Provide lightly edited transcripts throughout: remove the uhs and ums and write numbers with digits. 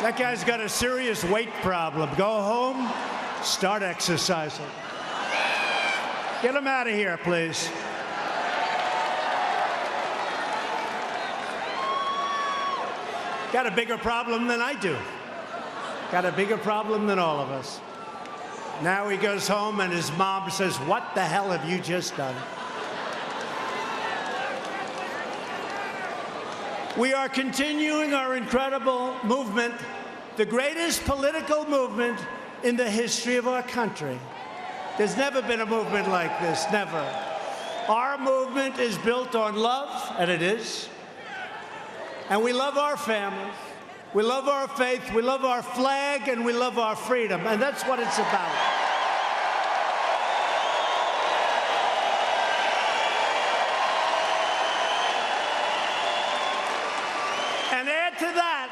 That guy's got a serious weight problem. Go home, start exercising. Get him out of here, please. Got a bigger problem than I do. Got a bigger problem than all of us. Now he goes home and his mom says, "What the hell have you just done?" We are continuing our incredible movement, the greatest political movement in the history of our country. There's never been a movement like this, never. Our movement is built on love, and it is. And we love our families, we love our faith, we love our flag, and we love our freedom, and that's what it's about. And add to that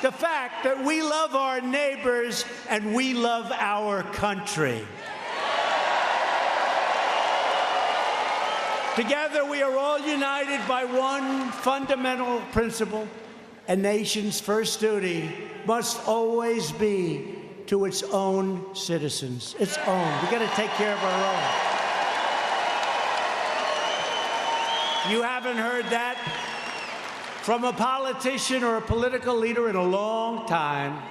the fact that we love our neighbors and we love our country. Together, we are all united by one fundamental principle. A nation's first duty must always be to its own citizens. Its own. We got to take care of our own. You haven't heard that from a politician or a political leader in a long time.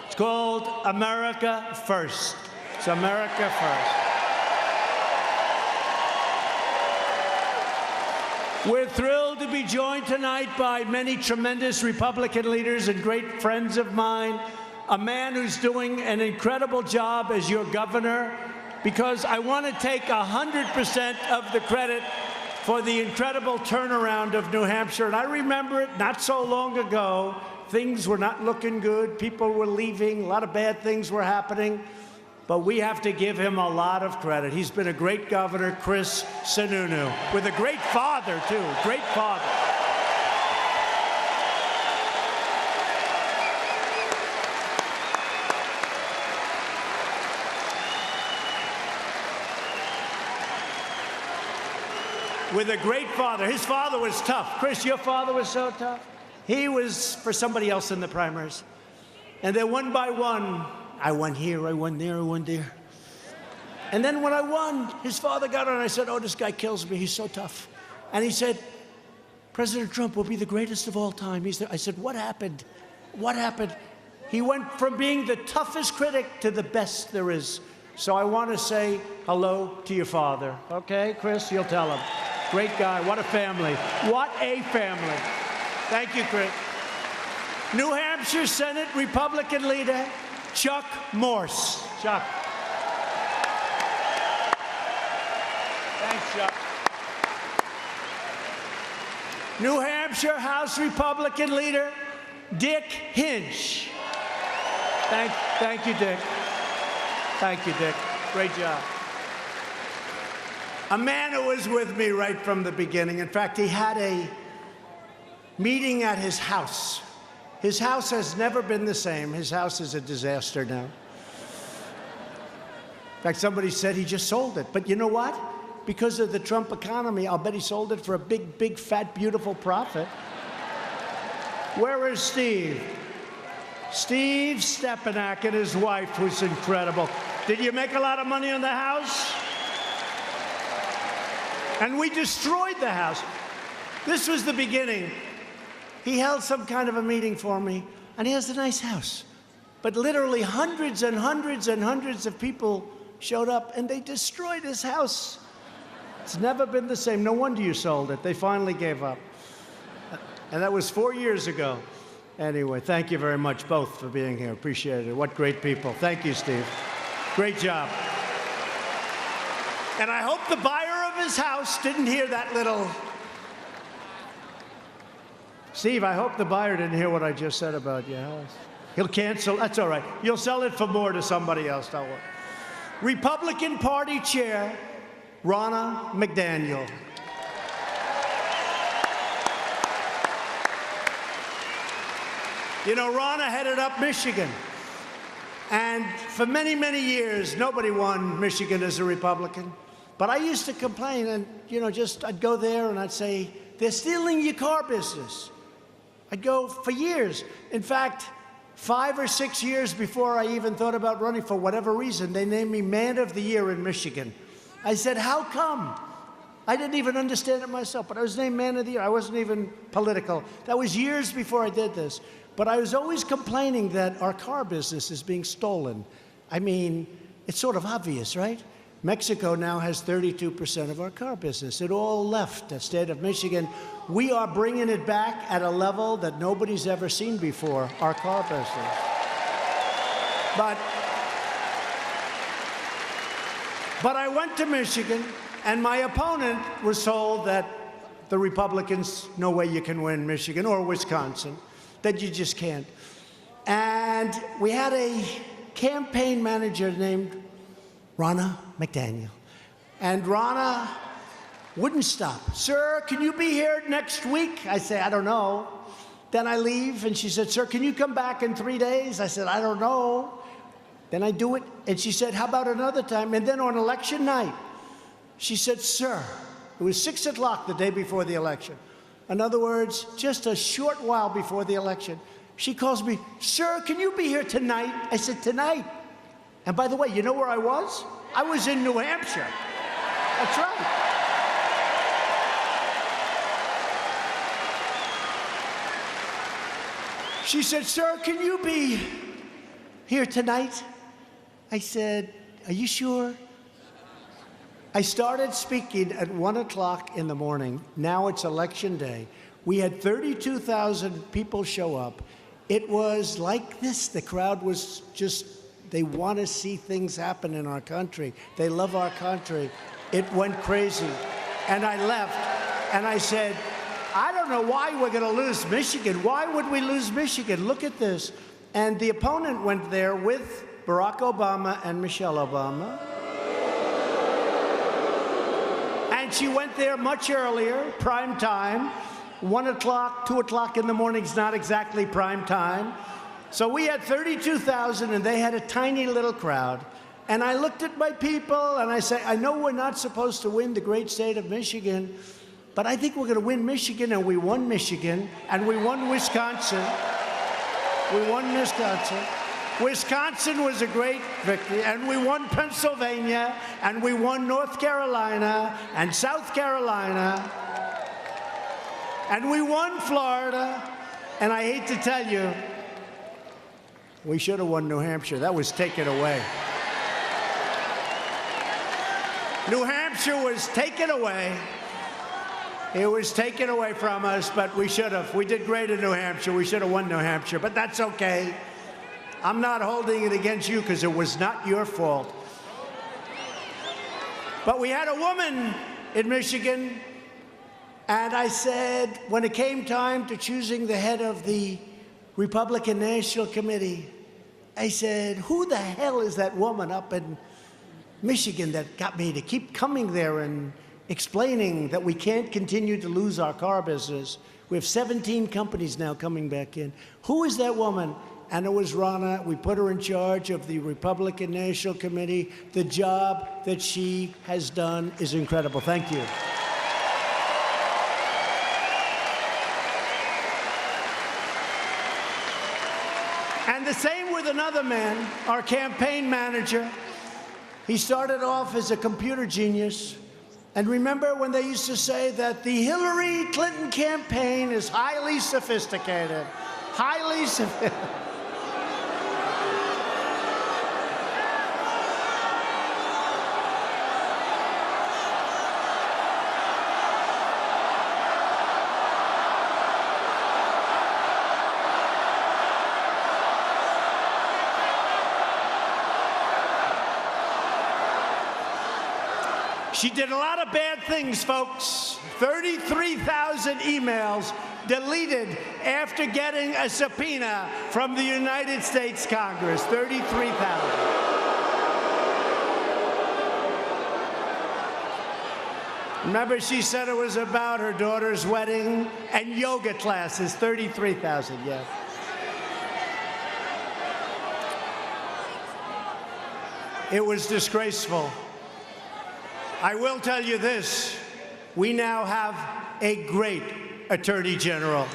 It's called America First. It's America First. We're thrilled to be joined tonight by many tremendous Republican leaders and great friends of mine, a man who's doing an incredible job as your governor, because I want to take 100% of the credit for the incredible turnaround of New Hampshire. And I remember it not so long ago. Things were not looking good. People were leaving. A lot of bad things were happening. But we have to give him a lot of credit. He's been a great governor, Chris Sununu, with a great father, too. Great father. With a great father. His father was tough. Chris, your father was so tough. He was for somebody else in the primaries. And then one by one, I won here, I won there, I won there. And then when I won, his father got on and I said, "Oh, this guy kills me. He's so tough." And he said, "President Trump will be the greatest of all time." I said, "What happened? What happened?" He went from being the toughest critic to the best there is. So I want to say hello to your father. Okay, Chris, you'll tell him. Great guy. What a family. What a family. Thank you, Chris. New Hampshire Senate Republican leader, Chuck Morse. Chuck. Thanks, Chuck. New Hampshire House Republican leader, Dick Hinch. Thank you, Dick. Thank you, Dick. Great job. A man who was with me right from the beginning. In fact, he had a meeting at his house. His house has never been the same. His house is a disaster now. In fact, somebody said he just sold it. But you know what? Because of the Trump economy, I'll bet he sold it for a big, big, fat, beautiful profit. Where is Steve? Steve Stepanak and his wife, who's incredible. Did you make a lot of money on the house? And we destroyed the house. This was the beginning. He held some kind of a meeting for me, and he has a nice house. But literally hundreds and hundreds and hundreds of people showed up, and they destroyed his house. It's never been the same. No wonder you sold it. They finally gave up. And that was 4 years ago. Anyway, thank you very much, both, for being here. Appreciate it. What great people. Thank you, Steve. Great job. And I hope the buyer of his house didn't hear that little... Steve, I hope the buyer didn't hear what I just said about your house. He'll cancel. That's all right. You'll sell it for more to somebody else. Don't worry. Republican Party Chair, Ronna McDaniel. You know, Ronna headed up Michigan. And for many, many years, nobody won Michigan as a Republican. But I used to complain, and, you know, I'd go there and I'd say, they're stealing your car business. I'd go for years. In fact, 5 or 6 years before I even thought about running, for whatever reason, they named me Man of the Year in Michigan. I said, how come? I didn't even understand it myself, but I was named Man of the Year. I wasn't even political. That was years before I did this. But I was always complaining that our car business is being stolen. I mean, it's sort of obvious, right? Mexico now has 32% of our car business. It all left the state of Michigan. We are bringing it back at a level that nobody's ever seen before, our car business. But I went to Michigan, and my opponent was told that the Republicans, no way you can win Michigan or Wisconsin, that you just can't. And we had a campaign manager named Ronna McDaniel. And Ronna wouldn't stop. Sir, can you be here next week? I say, I don't know. Then I leave, and she said, sir, can you come back in 3 days? I said, I don't know. Then I do it, and she said, how about another time? And then on election night, she said, sir, it was 6 o'clock the day before the election. In other words, just a short while before the election, she calls me, sir, can you be here tonight? I said, tonight? And by the way, you know where I was? I was in New Hampshire. That's right. She said, sir, can you be here tonight? I said, are you sure? I started speaking at 1 o'clock in the morning. Now it's election day. We had 32,000 people show up. It was like this. The crowd was just, they want to see things happen in our country. They love our country. It went crazy. And I left, and I said, I don't know why we're going to lose Michigan. Why would we lose Michigan? Look at this. And the opponent went there with Barack Obama and Michelle Obama. And she went there much earlier, prime time. 1 o'clock, 2 o'clock in the morning is not exactly prime time. So we had 32,000, and they had a tiny little crowd. And I looked at my people, and I said, I know we're not supposed to win the great state of Michigan, but I think we're going to win Michigan, and we won Michigan, and we won Wisconsin. We won Wisconsin. Wisconsin was a great victory, and we won Pennsylvania, and we won North Carolina, and South Carolina, and we won Florida, and I hate to tell you, we should have won New Hampshire. That was taken away. New Hampshire was taken away. It was taken away from us, but we should have. We did great in New Hampshire. We should have won New Hampshire, but that's okay. I'm not holding it against you because it was not your fault. But we had a woman in Michigan, and I said, when it came time to choosing the head of the Republican National Committee, I said, who the hell is that woman up in Michigan that got me to keep coming there and explaining that we can't continue to lose our car business? We have 17 companies now coming back in. Who is that woman? And it was Ronna. We put her in charge of the Republican National Committee. The job that she has done is incredible. Thank you. And the same with another man, our campaign manager. He started off as a computer genius. And remember when they used to say that the Hillary Clinton campaign is highly sophisticated? Highly sophisticated. She did a lot of bad things, folks. 33,000 emails deleted after getting a subpoena from the United States Congress. 33,000. Remember, she said it was about her daughter's wedding and yoga classes. 33,000, yeah. It was disgraceful. I will tell you this, we now have a great Attorney General.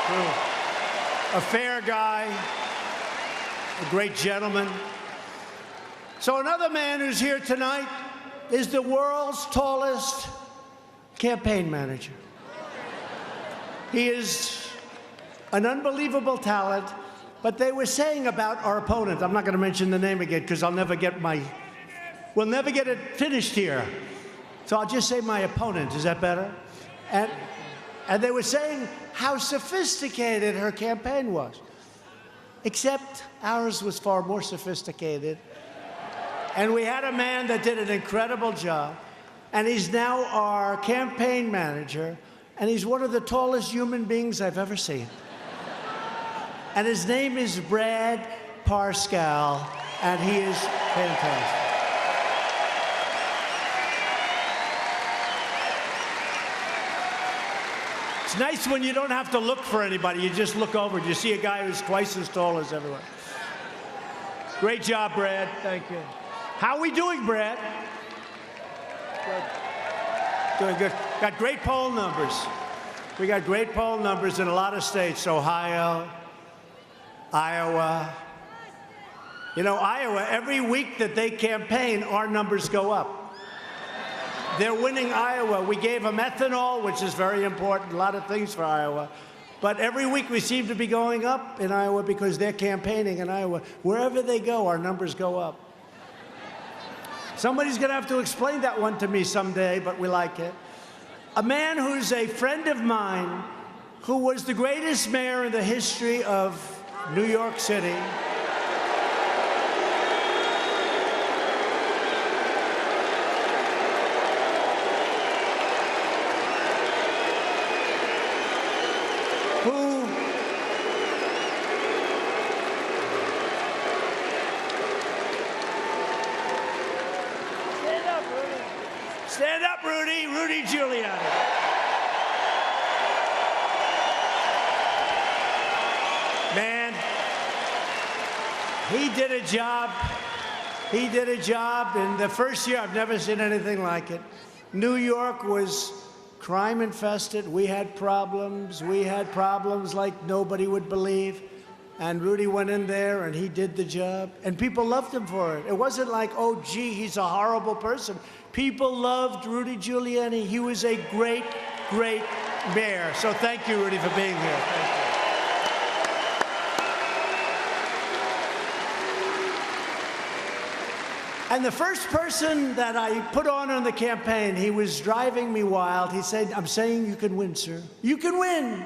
True. A fair guy, a great gentleman. So another man who's here tonight is the world's tallest campaign manager. He is an unbelievable talent, but they were saying about our opponent, I'm not going to mention the name again because we'll never get it finished here. So I'll just say my opponent, is that better? And they were saying how sophisticated her campaign was. Except ours was far more sophisticated. And we had a man that did an incredible job. And he's now our campaign manager. And he's one of the tallest human beings I've ever seen. And his name is Brad Parscale. And he is fantastic. It's nice when you don't have to look for anybody. You just look over and you see a guy who's twice as tall as everyone. Great job, Brad. Thank you. How are we doing, Brad? Good. Doing good. Got great poll numbers. We got great poll numbers in a lot of states. Ohio, Iowa. You know, Iowa, every week that they campaign, our numbers go up. They're winning Iowa. We gave them ethanol, which is very important, a lot of things for Iowa. But every week we seem to be going up in Iowa because they're campaigning in Iowa. Wherever they go, our numbers go up. Somebody's going to have to explain that one to me someday, but we like it. A man who's a friend of mine, who was the greatest mayor in the history of New York City. Stand up, Rudy. Rudy Giuliani. Man, he did a job. He did a job. In the first year, I've never seen anything like it. New York was crime infested. We had problems. We had problems like nobody would believe. And Rudy went in there and he did the job. And people loved him for it. It wasn't like, oh, gee, he's a horrible person. People loved Rudy Giuliani. He was a great, great mayor. So thank you, Rudy, for being here. Thank you. And the first person that I put on the campaign, he was driving me wild. He said, I'm saying you can win, sir. You can win.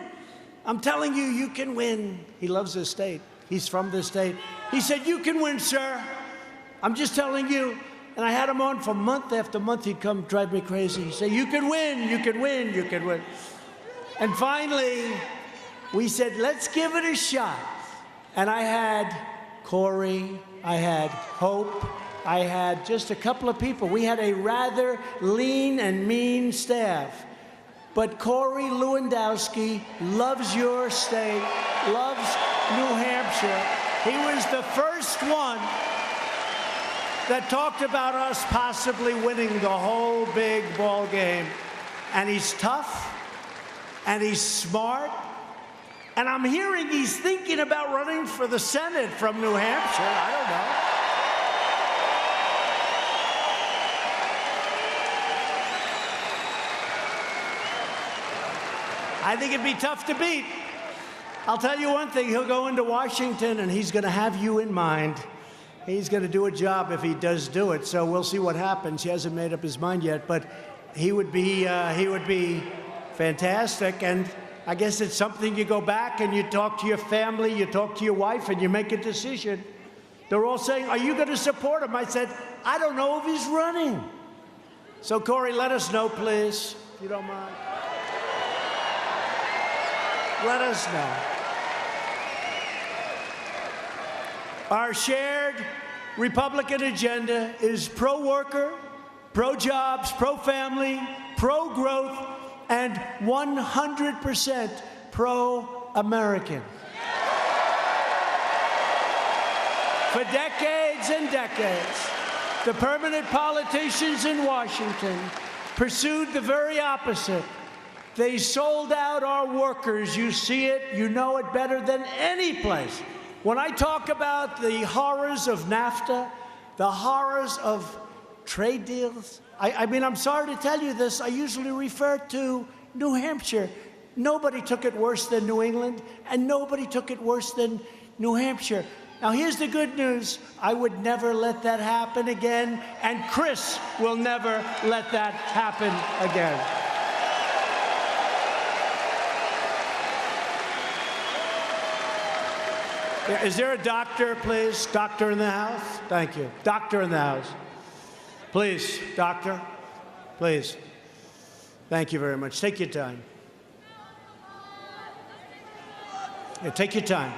I'm telling you, you can win. He loves this state. He's from this state. He said, you can win, sir. I'm just telling you. And I had him on for month after month. He'd come drive me crazy. He'd say, you can win, you can win, you can win. And finally, we said, let's give it a shot. And I had Corey, I had Hope, I had just a couple of people. We had a rather lean and mean staff. But Corey Lewandowski loves your state, loves New Hampshire. He was the first one that talked about us possibly winning the whole big ball game. And he's tough, and he's smart, and I'm hearing he's thinking about running for the Senate from New Hampshire. I don't know. I think it'd be tough to beat. I'll tell you one thing, he'll go into Washington and he's gonna have you in mind. He's gonna do a job if he does do it, so we'll see what happens. He hasn't made up his mind yet, but he would be fantastic, and I guess it's something you go back and you talk to your family, you talk to your wife, and you make a decision. They're all saying, are you gonna support him? I said, I don't know if he's running. So Corey, let us know, please, if you don't mind. Let us know. Our shared Republican agenda is pro-worker, pro-jobs, pro-family, pro-growth, and 100% pro-American. For decades and decades, the permanent politicians in Washington pursued the very opposite. They sold out our workers. You see it, you know it better than any place. When I talk about the horrors of NAFTA, the horrors of trade deals, I mean, I'm sorry to tell you this, I usually refer to New Hampshire. Nobody took it worse than New England, and nobody took it worse than New Hampshire. Now, here's the good news. I would never let that happen again, and Chris will never let that happen again. Is there a doctor, please? Doctor in the house? Thank you. Doctor in the house. Please, doctor. Please. Thank you very much. Take your time. Yeah, take your time.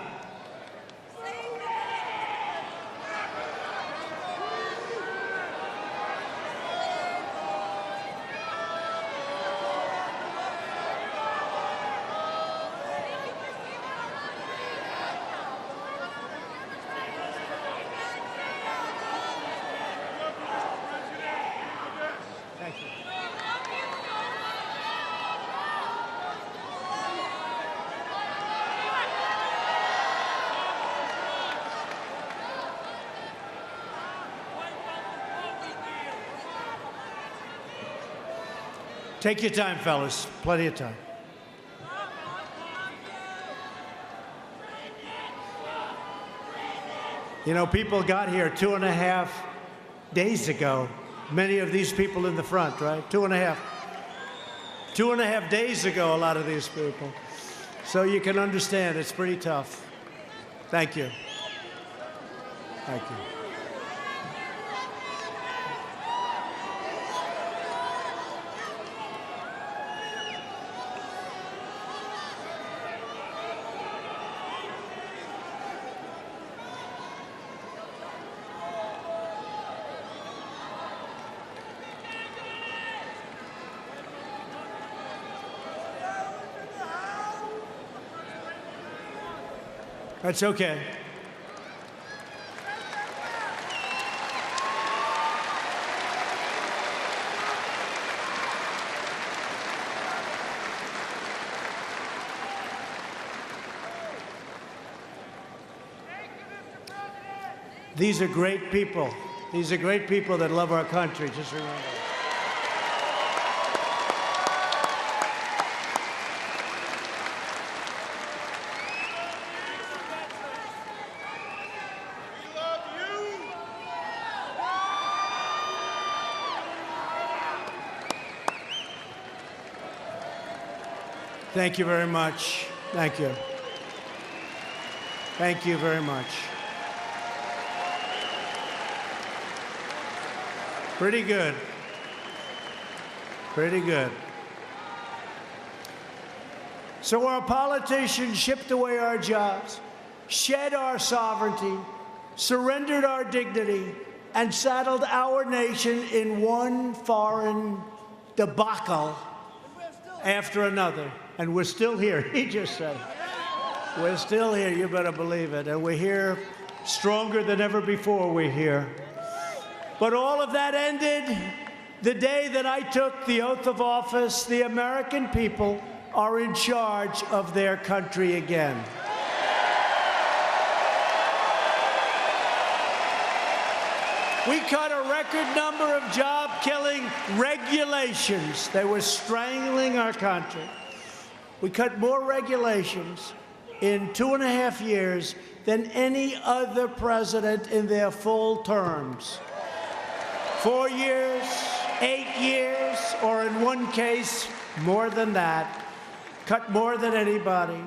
Take your time, fellas. Plenty of time. You know, people got here 2.5 days ago. Many of these people in the front, right? 2.5. 2.5 days ago, a lot of these people. So you can understand it's pretty tough. Thank you. Thank you. That's okay. These are great people. These are great people that love our country. Just remember. Thank you very much. Thank you. Thank you very much. Pretty good. Pretty good. So our politicians shipped away our jobs, shed our sovereignty, surrendered our dignity, and saddled our nation in one foreign debacle after another. And we're still here. He just said it. We're still here. You better believe it. And we're here stronger than ever before we're here. But all of that ended the day that I took the oath of office. The American people are in charge of their country again. We cut a record number of job-killing regulations. They were strangling our country. We cut more regulations in 2.5 years than any other president in their full terms. 4 years, 8 years, or in one case, more than that. Cut more than anybody.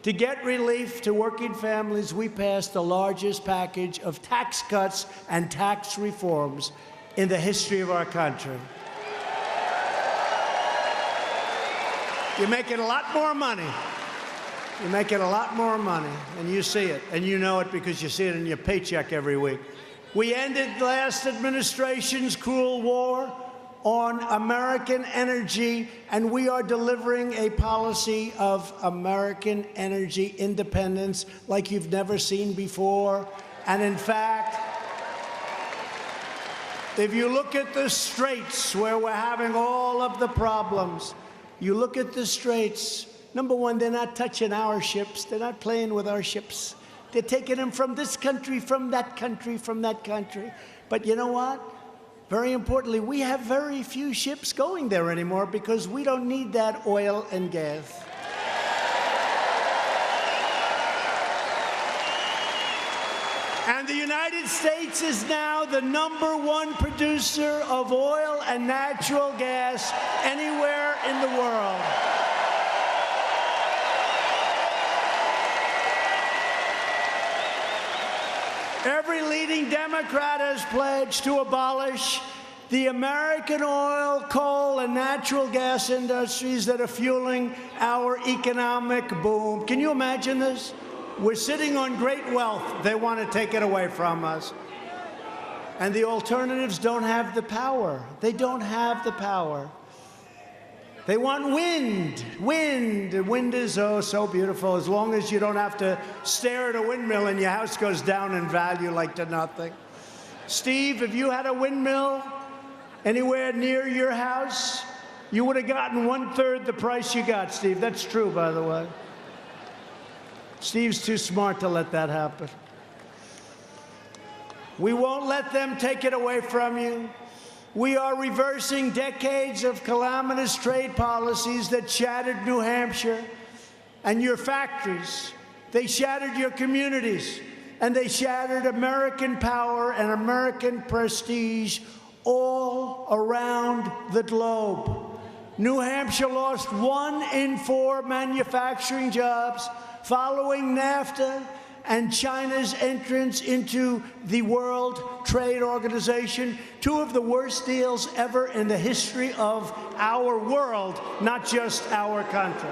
To get relief to working families, we passed the largest package of tax cuts and tax reforms in the history of our country. You're making a lot more money. You're making a lot more money, and you see it, and you know it because you see it in your paycheck every week. We ended the last administration's cruel war on American energy, and we are delivering a policy of American energy independence like you've never seen before. And in fact, if you look at the straits where we're having all of the problems, You look at the straits. Number one, they're not touching our ships. They're not playing with our ships. They're taking them from this country, from that country, from that country. But you know what? Very importantly, we have very few ships going there anymore because we don't need that oil and gas. And the United States is now the #1 producer of oil and natural gas anywhere in the world. Every leading Democrat has pledged to abolish the American oil, coal, and natural gas industries that are fueling our economic boom. Can you imagine this? We're sitting on great wealth. They want to take it away from us. And the alternatives don't have the power. They don't have the power. They want wind. Wind. And wind is oh so beautiful as long as you don't have to stare at a windmill and your house goes down in value like to nothing. Steve, if you had a windmill anywhere near your house, you would have gotten 1/3 the price you got, Steve. That's true, by the way. Steve's too smart to let that happen. We won't let them take it away from you. We are reversing decades of calamitous trade policies that shattered New Hampshire and your factories. They shattered your communities, and they shattered American power and American prestige all around the globe. New Hampshire lost 1 in 4 manufacturing jobs following NAFTA and China's entrance into the World Trade Organization, 2 of the worst deals ever in the history of our world, not just our country.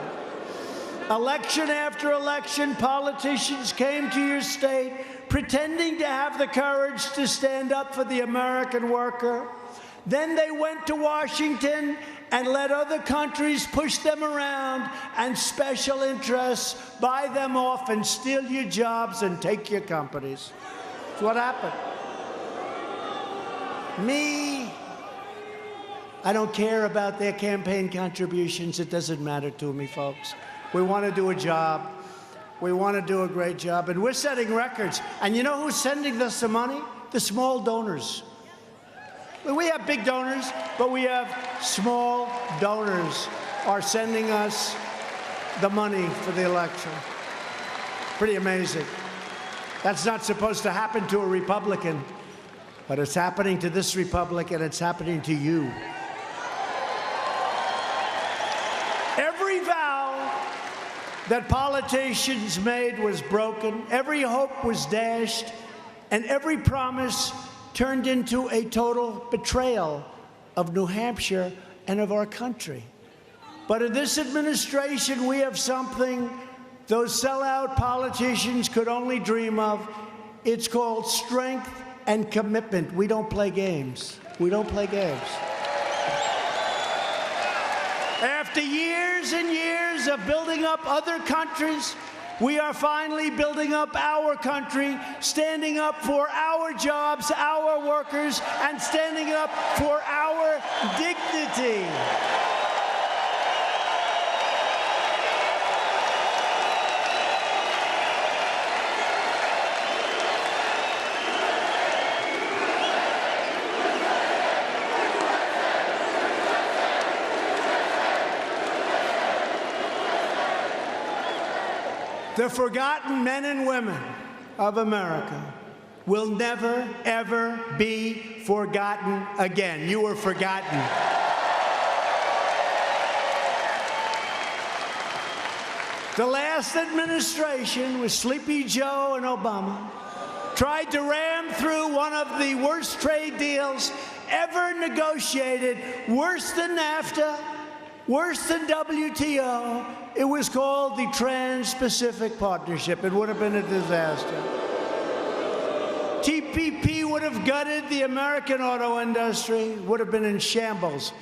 Election after election, politicians came to your state pretending to have the courage to stand up for the American worker. Then they went to Washington and let other countries push them around and special interests buy them off and steal your jobs and take your companies. That's what happened. Me, I don't care about their campaign contributions. It doesn't matter to me, folks. We want to do a job. We want to do a great job. And we're setting records. And you know who's sending us the money? The small donors. We have big donors, but we have small donors are sending us the money for the election. Pretty amazing. That's not supposed to happen to a Republican, but it's happening to this republic, and it's happening to you. Every vow that politicians made was broken, every hope was dashed, and every promise turned into a total betrayal of New Hampshire and of our country. But in this administration, we have something those sellout politicians could only dream of. It's called strength and commitment. We don't play games. We don't play games. After years and years of building up other countries, we are finally building up our country, standing up for our jobs, our workers, and standing up for our dignity. The forgotten men and women of America will never, ever be forgotten again. You were forgotten. The last administration with Sleepy Joe and Obama tried to ram through one of the worst trade deals ever negotiated, worse than NAFTA, worse than WTO. It was called the Trans-Pacific Partnership. It would have been a disaster. TPP would have gutted the American auto industry, would have been in shambles.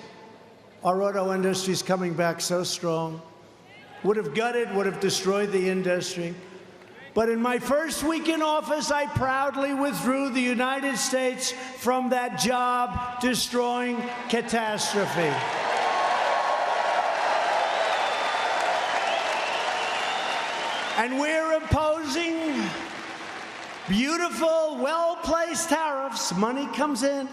Our auto industry is coming back so strong. Would have gutted, would have destroyed the industry. But in my first week in office, I proudly withdrew the United States from that job-destroying catastrophe. And we're imposing beautiful, well-placed tariffs. Money comes in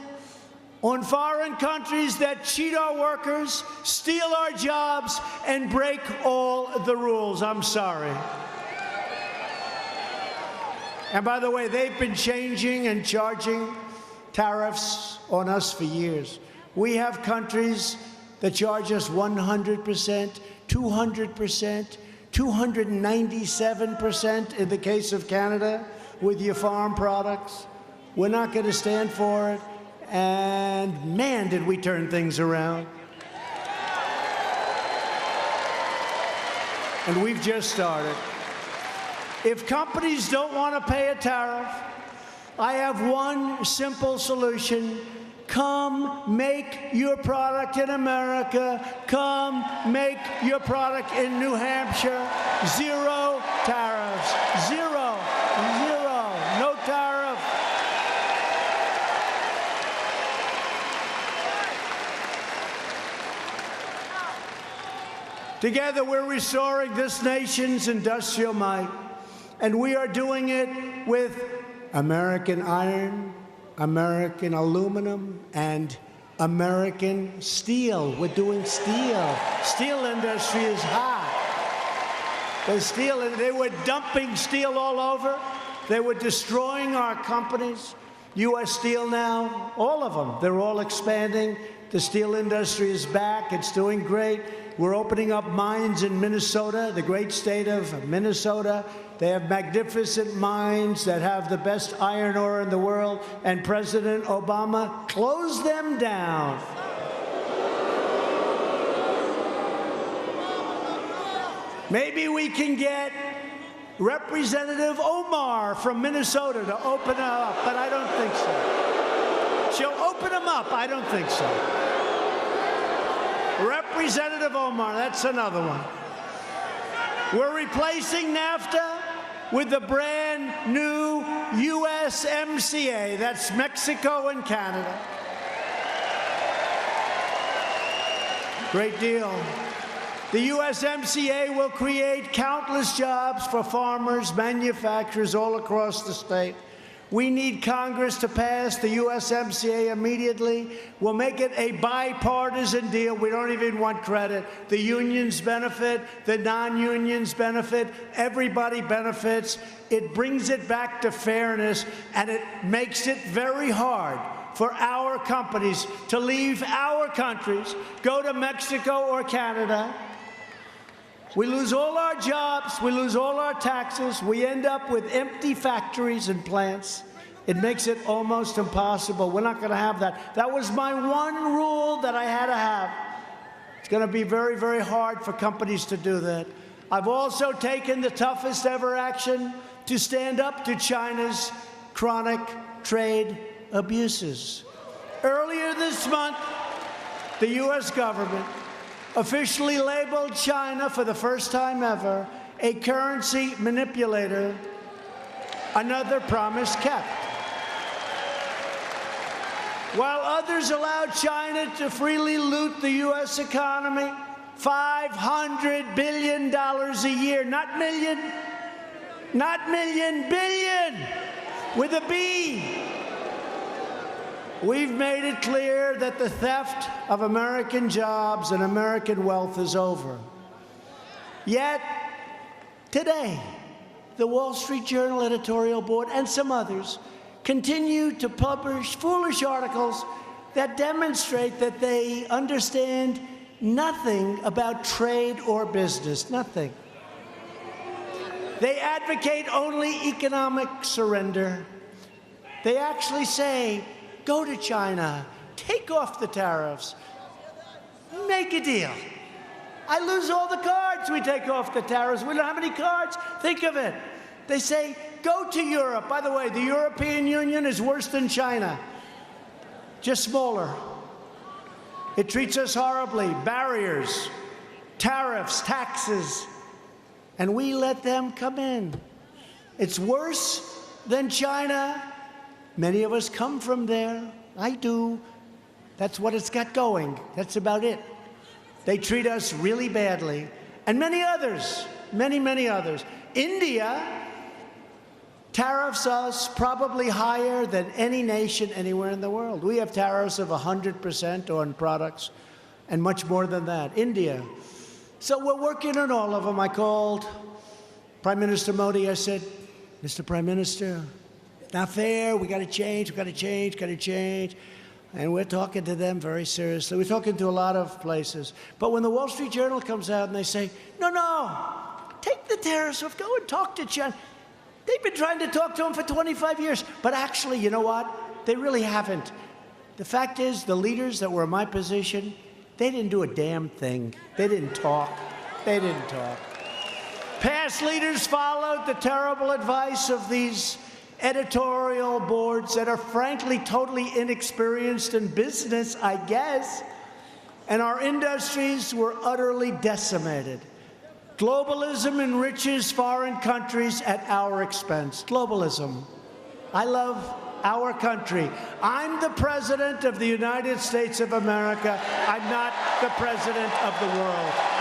on foreign countries that cheat our workers, steal our jobs, and break all the rules. I'm sorry. And by the way, they've been changing and charging tariffs on us for years. We have countries that charge us 100%, 200%, 297% in the case of Canada with your farm products. We're not going to stand for it. And man, did we turn things around. And we've just started. If companies don't want to pay a tariff, I have one simple solution. Come make your product in America. Come make your product in New Hampshire. Zero tariffs. Zero. Zero. No tariff. Together, we're restoring this nation's industrial might. And we are doing it with American iron, American aluminum, and American steel. We're doing steel. Steel industry is hot. The steel, they were dumping steel all over. They were destroying our companies. U.S. Steel now, all of them, they're all expanding. The steel industry is back. It's doing great. We're opening up mines in Minnesota, the great state of Minnesota. They have magnificent mines that have the best iron ore in the world, and President Obama closed them down. Maybe we can get Representative Omar from Minnesota to open them up, but I don't think so. She'll open them up. I don't think so. Representative Omar, that's another one. We're replacing NAFTA with the brand new USMCA. That's Mexico and Canada. Great deal. The USMCA will create countless jobs for farmers, manufacturers all across the state. We need Congress to pass the USMCA immediately. We'll make it a bipartisan deal. We don't even want credit. The unions benefit, the non-unions benefit, everybody benefits. It brings it back to fairness, and it makes it very hard for our companies to leave our countries, go to Mexico or Canada. We lose all our jobs, we lose all our taxes, we end up with empty factories and plants. It makes it almost impossible. We're not going to have that. That was my one rule that I had to have. It's going to be very, very hard for companies to do that. I've also taken the toughest ever action to stand up to China's chronic trade abuses. Earlier this month, the U.S. government officially labeled China for the first time ever a currency manipulator, another promise kept. While others allowed China to freely loot the U.S. economy, $500 billion a year, not million, billion, with a B. We've made it clear that the theft of American jobs and American wealth is over. Yet, today, the Wall Street Journal editorial board and some others continue to publish foolish articles that demonstrate that they understand nothing about trade or business, nothing. They advocate only economic surrender. They actually say, go to China, take off the tariffs, make a deal. I lose all the cards, we take off the tariffs. We don't have any cards. Think of it. They say, go to Europe. By the way, the European Union is worse than China, just smaller. It treats us horribly. Barriers, tariffs, taxes, and we let them come in. It's worse than China. Many of us come from there. I do. That's what it's got going. That's about it. They treat us really badly. And many others, many, many others. India tariffs us probably higher than any nation anywhere in the world. We have tariffs of 100% on products and much more than that. India. So we're working on all of them. I called Prime Minister Modi. I said, Mr. Prime Minister, not fair. We got to change. We got to change. Got to change. And we're talking to them very seriously. We're talking to a lot of places. But when the Wall Street Journal comes out and they say, no, take the tariffs off. Go and talk to China. They've been trying to talk to them for 25 years. But actually, you know what? They really haven't. The fact is, the leaders that were in my position, they didn't do a damn thing. They didn't talk. They didn't talk. Past leaders followed the terrible advice of these editorial boards that are frankly totally inexperienced in business, I guess. And our industries were utterly decimated. Globalism enriches foreign countries at our expense. Globalism. I love our country. I'm the president of the United States of America. I'm not the president of the world.